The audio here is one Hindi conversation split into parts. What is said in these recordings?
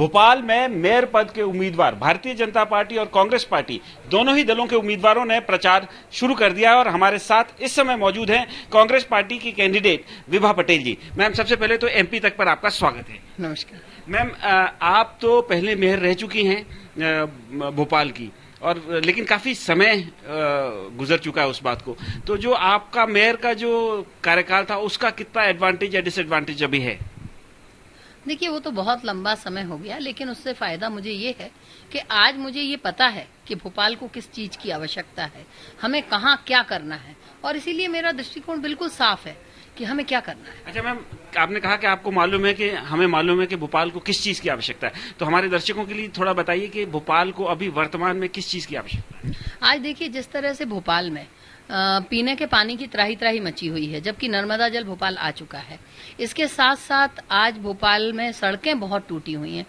भोपाल में मेयर पद के उम्मीदवार भारतीय जनता पार्टी और कांग्रेस पार्टी दोनों ही दलों के उम्मीदवारों ने प्रचार शुरू कर दिया है और हमारे साथ इस समय मौजूद हैं कांग्रेस पार्टी की कैंडिडेट विभा पटेल जी। मैम, सबसे पहले तो एमपी तक पर आपका स्वागत है। नमस्कार मैम, आप तो पहले मेयर रह चुकी हैं भोपाल की, और लेकिन काफी समय गुजर चुका है उस बात को, तो जो आपका मेयर का जो कार्यकाल था उसका कितना एडवांटेज या डिसएडवांटेज अभी है? देखिए, वो तो बहुत लंबा समय हो गया, लेकिन उससे फायदा मुझे ये है कि आज मुझे ये पता है कि भोपाल को किस चीज की आवश्यकता है, हमें कहाँ क्या करना है, और इसीलिए मेरा दृष्टिकोण बिल्कुल साफ है कि हमें क्या करना है। अच्छा मैम, आपने कहा कि आपको मालूम है कि हमें मालूम है कि भोपाल को किस चीज की आवश्यकता है, तो हमारे दर्शकों के लिए थोड़ा बताइए कि भोपाल को अभी वर्तमान में किस चीज की आवश्यकता है? आज देखिए, जिस तरह से भोपाल में पीने के पानी की त्राही त्राही मची हुई है, जबकि नर्मदा जल भोपाल आ चुका है। इसके साथ साथ आज भोपाल में सड़कें बहुत टूटी हुई हैं,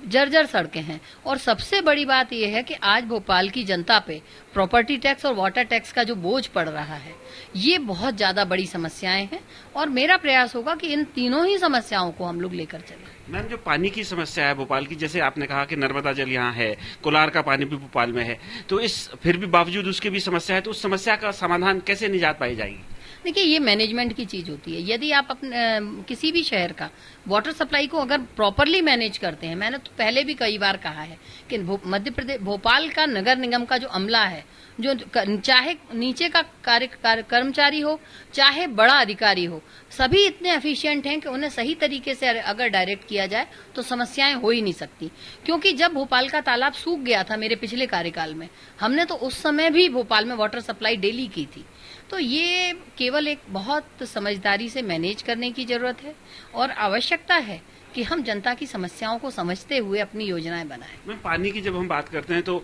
जर्जर सड़कें हैं, और सबसे बड़ी बात यह है कि आज भोपाल की जनता पे प्रॉपर्टी टैक्स और वाटर टैक्स का जो बोझ पड़ रहा है, ये बहुत ज्यादा बड़ी समस्याएं हैं, और मेरा प्रयास होगा कि इन तीनों ही समस्याओं को हम लोग लेकर चलें। मैम, जो पानी की समस्या है भोपाल की, जैसे आपने कहा कि नर्मदा जल यहाँ है, कोलार का पानी भी भोपाल में है, तो इस फिर भी बावजूद उसकी भी समस्या है, तो उस समस्या का समाधान कैसे निजात पाई जाएगी? देखिए, ये मैनेजमेंट की चीज होती है। यदि आप अपने किसी भी शहर का वाटर सप्लाई को अगर प्रॉपरली मैनेज करते हैं, मैंने तो पहले भी कई बार कहा है कि मध्य प्रदेश भोपाल का नगर निगम का जो अमला है, जो चाहे नीचे का कर्मचारी हो चाहे बड़ा अधिकारी हो, सभी इतने एफिशिएंट हैं कि उन्हें सही तरीके से अगर डायरेक्ट किया जाए तो समस्याएं हो ही नहीं सकती। क्योंकि जब भोपाल का तालाब सूख गया था मेरे पिछले कार्यकाल में, हमने तो उस समय भी भोपाल में वाटर सप्लाई डेली की थी। तो ये केवल एक बहुत समझदारी से मैनेज करने की जरूरत है, और आवश्यकता है कि हम जनता की समस्याओं को समझते हुए अपनी योजनाएं बनाएं। मैम, पानी की जब हम बात करते हैं तो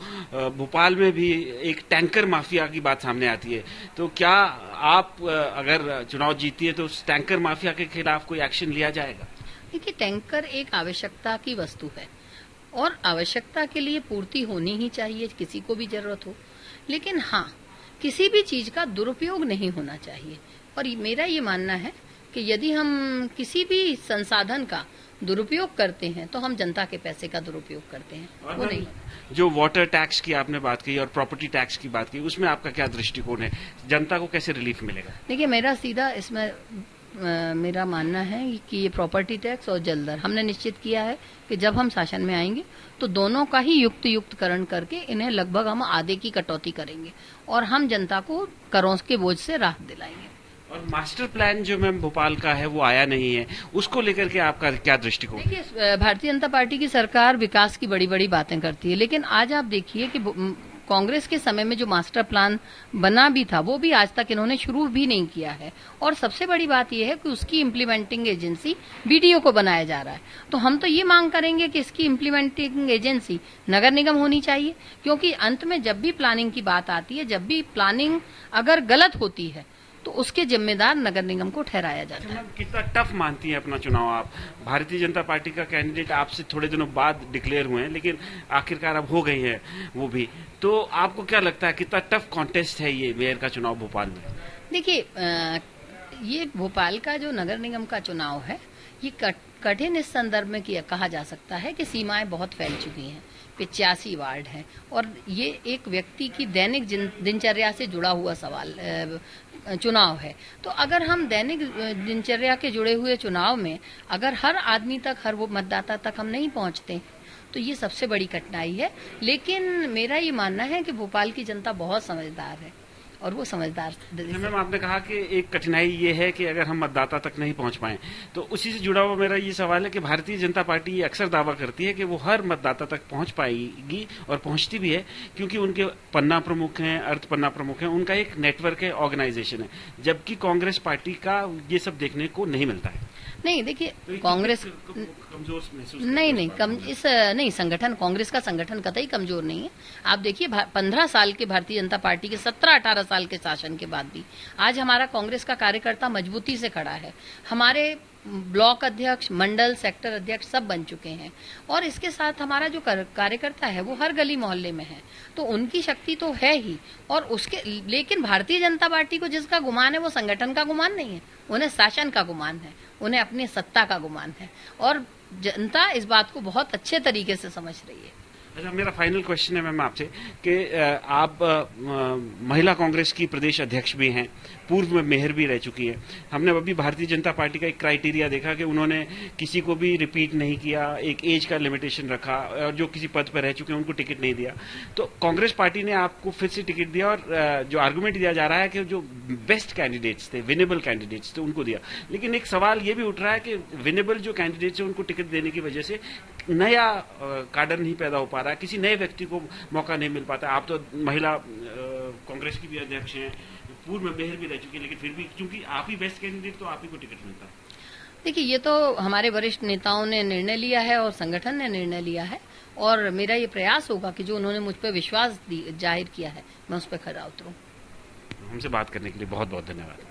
भोपाल में भी एक टैंकर माफिया की बात सामने आती है, तो क्या आप अगर चुनाव जीती है तो उस टैंकर माफिया के खिलाफ कोई एक्शन लिया जाएगा? देखिए, टैंकर एक आवश्यकता की वस्तु है, और आवश्यकता के लिए पूर्ति होनी ही चाहिए, किसी को भी जरूरत हो, लेकिन हाँ, किसी भी चीज का दुरुपयोग नहीं होना चाहिए। और मेरा ये मानना है कि यदि हम किसी भी संसाधन का दुरुपयोग करते हैं तो हम जनता के पैसे का दुरुपयोग करते हैं, वो नहीं। जो वाटर टैक्स की आपने बात की और प्रॉपर्टी टैक्स की बात की, उसमें आपका क्या दृष्टिकोण है? जनता को कैसे रिलीफ मिलेगा? देखिए, मेरा सीधा इसमें मेरा मानना है कि ये प्रॉपर्टी टैक्स और जल दर हमने निश्चित किया है कि जब हम शासन में आएंगे तो दोनों का ही युक्तकरण करके इन्हें लगभग हम आधे की कटौती करेंगे, और हम जनता को करों के बोझ से राहत दिलाएंगे। और मास्टर प्लान जो मैम भोपाल का है वो आया नहीं है, उसको लेकर के आपका क्या दृष्टिकोण? देखिए, भारतीय जनता पार्टी की सरकार विकास की बड़ी बड़ी बातें करती है, लेकिन आज आप देखिए कि कांग्रेस के समय में जो मास्टर प्लान बना भी था वो भी आज तक इन्होंने शुरू भी नहीं किया है, और सबसे बड़ी बात यह है कि उसकी इम्प्लीमेंटिंग एजेंसी बीडीओ को बनाया जा रहा है। तो हम तो ये मांग करेंगे कि इसकी इम्प्लीमेंटिंग एजेंसी नगर निगम होनी चाहिए, क्योंकि अंत में जब भी प्लानिंग की बात आती है, जब भी प्लानिंग अगर गलत होती है तो उसके जिम्मेदार नगर निगम को ठहराया जाता है। कितना टफ मानती हैं अपना चुनाव आप? भारतीय जनता पार्टी का कैंडिडेट आपसे थोड़े दिनों बाद डिक्लेयर हुए हैं, लेकिन आखिरकार अब हो गई है वो भी, तो आपको क्या लगता है कितना टफ कॉन्टेस्ट है ये मेयर का चुनाव भोपाल में? देखिए, ये भोपाल का जो नगर निगम का चुनाव है, ये कठिन इस संदर्भ में कहा जा सकता है कि सीमाएं बहुत फैल चुकी हैं, 85 वार्ड हैं, और ये एक व्यक्ति की दैनिक दिनचर्या से जुड़ा हुआ चुनाव है। तो अगर हम दैनिक दिनचर्या के जुड़े हुए चुनाव में अगर हर आदमी तक, हर वो मतदाता तक हम नहीं पहुंचते तो ये सबसे बड़ी कठिनाई है। लेकिन मेरा ये मानना है कि भोपाल की जनता बहुत समझदार है, और वो समझदार। मैम, आपने कहा कि एक कठिनाई ये है कि अगर हम मतदाता तक नहीं पहुंच पाए, तो उसी से जुड़ा हुआ मेरा ये सवाल है कि भारतीय जनता पार्टी ये अक्सर दावा करती है कि वो हर मतदाता तक पहुंच पाएगी, और पहुंचती भी है, क्योंकि उनके पन्ना प्रमुख हैं, अर्थ पन्ना प्रमुख हैं, उनका एक नेटवर्क है, ऑर्गेनाइजेशन है, जबकि कांग्रेस पार्टी का ये सब देखने को नहीं मिलता है। नहीं, देखिए, कांग्रेस कमजोर महसूस नहीं, संगठन, कांग्रेस का संगठन कतई कमजोर नहीं है। आप देखिए, 15 साल के भारतीय जनता पार्टी के 17-18 साल के शासन के बाद भी आज हमारा कांग्रेस का कार्यकर्ता मजबूती से खड़ा है। हमारे ब्लॉक अध्यक्ष, मंडल, सेक्टर अध्यक्ष सब बन चुके हैं, और इसके साथ हमारा जो कार्यकर्ता है वो हर गली मोहल्ले में है, तो उनकी शक्ति तो है ही। और उसके लेकिन भारतीय जनता पार्टी को जिसका गुमान है वो संगठन का गुमान नहीं है, उन्हें शासन का गुमान है, उन्हें अपनी सत्ता का गुमान है। और जनता इस बात को बहुत अच्छे तरीके से समझ रही है। अच्छा, मेरा फाइनल क्वेश्चन है मैम आपसे कि आप महिला कांग्रेस की प्रदेश अध्यक्ष भी हैं, पूर्व में मेयर भी रह चुकी है। हमने अभी भारतीय जनता पार्टी का एक क्राइटेरिया देखा कि उन्होंने किसी को भी रिपीट नहीं किया, एक एज का लिमिटेशन रखा और जो किसी पद पर रह चुके हैं उनको टिकट नहीं दिया। तो कांग्रेस पार्टी ने आपको फिर से टिकट दिया और जो आर्गुमेंट दिया जा रहा है कि जो बेस्ट कैंडिडेट्स थे, विनेबल कैंडिडेट्स थे, उनको दिया। लेकिन एक सवाल ये भी उठ रहा है कि विनेबल जो कैंडिडेट्स है उनको टिकट देने की वजह से नया काडर नहीं पैदा हो पा रहा है, किसी नए व्यक्ति को मौका नहीं मिल पाता। आप तो महिला कांग्रेस की भी अध्यक्ष हैं, पूर्व में मेयर भी रह चुकी है, लेकिन फिर भी चूंकि आप ही बेस्ट कैंडिडेट, तो आप ही को टिकट मिलता है। देखिए, ये तो हमारे वरिष्ठ नेताओं ने निर्णय लिया है और संगठन ने निर्णय लिया है, और मेरा ये प्रयास होगा कि जो उन्होंने मुझ पर विश्वास जाहिर किया है, मैं उस पर खरा उतरूं। हमसे बात करने के लिए बहुत बहुत धन्यवाद।